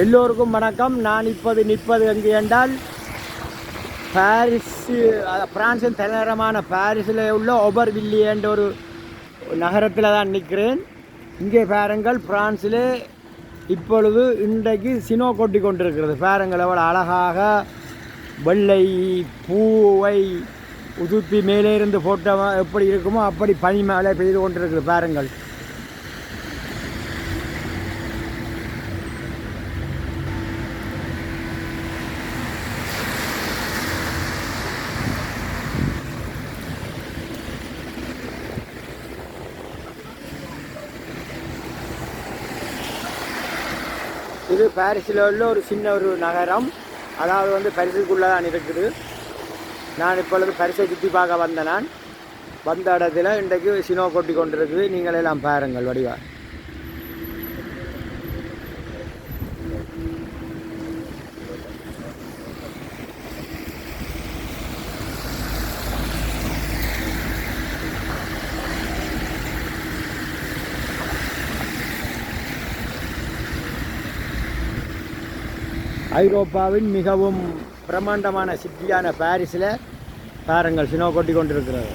எல்லோருக்கும் வணக்கம். நான் இப்போது நிற்பது எங்கே என்றால் பாரிஸ், பிரான்சின் தலைநகரமான பாரிஸில் உள்ள ஒபர்வில்லி என்ற ஒரு நகரத்தில் தான் நிற்கிறேன். இங்கே பாருங்கள், பிரான்சிலே இப்பொழுது இன்றைக்கு சினோ கொட்டி கொண்டிருக்கிறது. பாருங்கள் எவ்வளோ அழகாக வெள்ளை பூவை உதுப்பி மேலே இருந்து போட்ட எப்படி இருக்குமோ அப்படி பனி மேலே பெய்து கொண்டிருக்கிறது. பாருங்கள், இது பாரிஸில் உள்ள ஒரு சின்ன ஒரு நகரம். அதாவது பாரிஸுக்குள்ளே தான் இருக்குது. நான் இப்பொழுது பாரிஸை சுற்றி பார்க்க வந்தேன். நான் வந்த இடத்துல இன்றைக்கு சினோ கொட்டி கொண்டிருக்குது. நீங்கள் எல்லாம் பாருங்கள் வடிவா. ஐரோப்பாவின் மிகவும் பிரம்மாண்டமான சிட்டியான பாரிஸில் பாருங்கள் சினோ கொட்டி கொண்டிருக்கிறது.